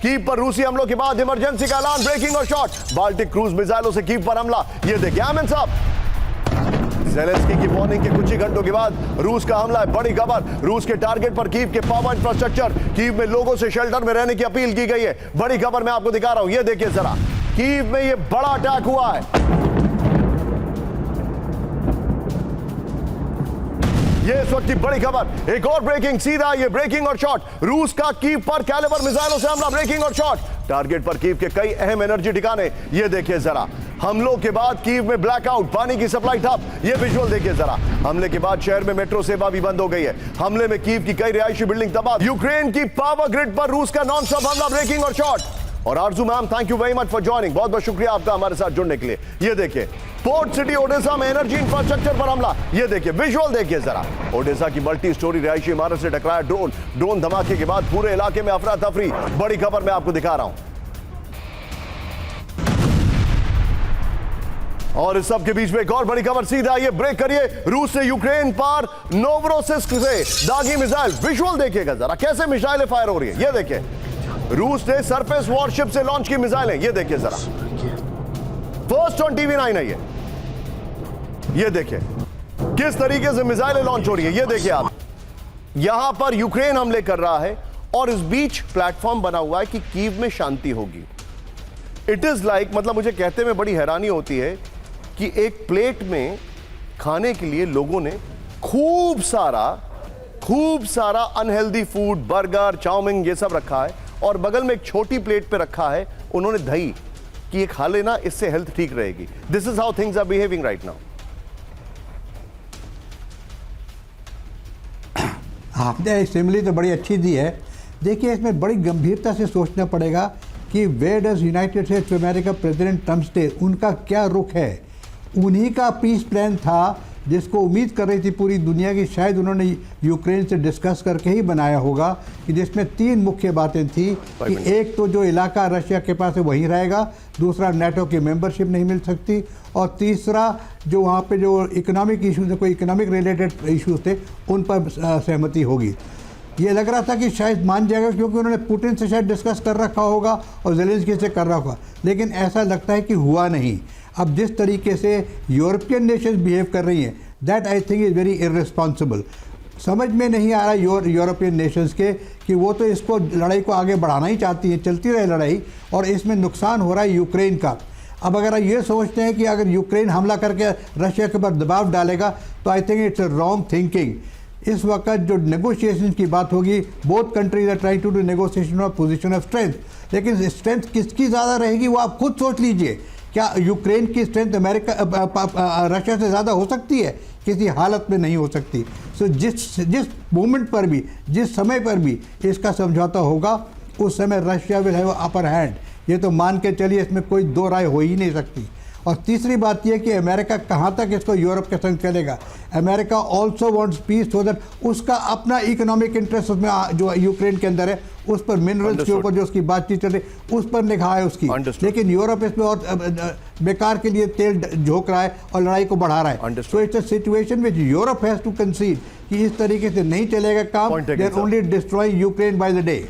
Kyiv पर रूसी हमलों के बाद इमरजेंसी का ऐलान, ब्रेकिंग और शॉट। बाल्टिक क्रूज मिसाइलों से कीव पर हमला। ये देखिए आमिन साहब, ज़ेलेंस्की की वार्निंग के कुछ ही घंटों के बाद रूस का हमला है। बड़ी खबर, रूस के टारगेट पर कीव के पावर इंफ्रास्ट्रक्चर, कीव में लोगों से शेल्टर में रहने की अपील की गई है। बड़ी खबर मैं आपको दिखा रहा हूं, ये देखिए जरा, कीव में ये बड़ा अटैक हुआ है। ये इस वक्त की बड़ी खबर। एक और ब्रेकिंग, सीधा ये ब्रेकिंग और शॉट। रूस का कीव पर कैलिबर मिसाइलों से हमला, ब्रेकिंग और शॉट। टारगेट पर कीव के कई अहम एनर्जी ठिकाने। ये देखिए जरा, हमलों के बाद कीव में ब्लैकआउट, पानी की सप्लाई ठप। ये विजुअल देखिए जरा, हमले के बाद शहर में मेट्रो सेवा भी बंद हो गई है। हमले में कीव की कई रिहायशी बिल्डिंग तबाह। यूक्रेन की पावर ग्रिड पर रूस का नॉन स्टॉप हमला, ब्रेकिंग और शॉट। और आरजू ma'am, thank you very much for joining, बहुत बहुत शुक्रिया आपका हमारे साथ जुड़ने के लिए। ये देखिए पोर्ट सिटी ओडेसा में एनर्जी इंफ्रास्ट्रक्चर पर हमला। ये देखिए विजुअल देखिए जरा, ओडेसा की मल्टी स्टोरी रिहायशी इमारत से टकराया ड्रोन धमाके के बाद पूरे इलाके में अफरा तफरी। बड़ी खबर मैं आपको दिखा रहा हूं। और इस सब के बीच में एक और बड़ी खबर, सीधा ये ब्रेक करिए, रूस से यूक्रेन पार नोवरोसिस्क से दागी मिसाइल। विजुअल देखिएगा जरा, कैसे मिसाइलें फायर हो रही है। ये देखिए, रूस ने सरफेस वॉरशिप से लॉन्च की मिसाइलें। ये देखिए जरा, फर्स्ट ऑन टीवी9 है ये देखिए किस तरीके से मिसाइलें लॉन्च हो रही है। ये देखिए आप, यहां पर यूक्रेन हमले कर रहा है और इस बीच प्लेटफॉर्म बना हुआ है कि कीव में शांति होगी। इट इज लाइक, मतलब मुझे कहते में बड़ी हैरानी होती है कि एक प्लेट में खाने के लिए लोगों ने खूब सारा अनहेल्दी फूड, बर्गर, चाउमीन, ये सब रखा है, और बगल में एक छोटी प्लेट पे रखा है उन्होंने दही, कि ये खा लेना, इससे हेल्थ ठीक रहेगी। This is how things are behaving right now. आपने सिमिली तो बड़ी अच्छी दी है। देखिए, इसमें बड़ी गंभीरता से सोचना पड़ेगा कि where does United States America President Trump stay, उनका क्या रुख है। उन्हीं का पीस प्लान था जिसको उम्मीद कर रही थी पूरी दुनिया की, शायद उन्होंने यूक्रेन से डिस्कस करके ही बनाया होगा, कि जिसमें 3 मुख्य बातें थी कि एक तो जो इलाका रशिया के पास है वहीं रहेगा, दूसरा नाटो की मेंबरशिप नहीं मिल सकती, और तीसरा जो वहाँ पे जो इकोनॉमिक इशूज़, कोई इकोनॉमिक रिलेटेड इशूज़ थे उन पर सहमति होगी। ये लग रहा था कि शायद मान जाएगा, क्योंकि उन्होंने पुतिन से शायद डिस्कस कर रखा होगा और ज़ेलेंस्की से कर रखा होगा, लेकिन ऐसा लगता है कि हुआ नहीं। अब जिस तरीके से यूरोपियन नेशंस बिहेव कर रही हैं, that I think is very irresponsible. समझ में नहीं आ रहा यूरोपियन नेशंस के कि वो तो इसको लड़ाई को आगे बढ़ाना ही चाहती हैं, चलती रहे लड़ाई, और इसमें नुकसान हो रहा है यूक्रेन का। अब अगर ये सोचते हैं कि अगर यूक्रेन हमला करके रशिया के ऊपर दबाव डालेगा, तो I think it's a wrong thinking. इस वक्त जो नेगोशिएशन की बात होगी, both countries are trying to do negotiation of position of strength, लेकिन स्ट्रेंथ किसकी ज़्यादा रहेगी वो आप खुद सोच लीजिए। क्या यूक्रेन की स्ट्रेंथ रशिया से ज़्यादा हो सकती है? किसी हालत में नहीं हो सकती। सो जिस मोमेंट पर भी, जिस समय पर भी इसका समझौता होगा, उस समय Russia will have upper hand. ये तो मान के चलिए, इसमें कोई दो राय हो ही नहीं सकती। और तीसरी बात यह कि अमेरिका कहाँ तक इसको यूरोप के संग चलेगा। America also wants peace, so that उसका अपना इकोनॉमिक इंटरेस्ट उसमें जो यूक्रेन के अंदर है, उस पर मिनरल्स के ऊपर जो उसकी बातचीत चल रही उस पर निगाह है उसकी। लेकिन यूरोप इसमें और बेकार के लिए तेल झोंक रहा है और लड़ाई को बढ़ा रहा है। So it's a situation which Europe has to consider कि इस तरीके से नहीं चलेगा काम। They are only destroying Ukraine by the day.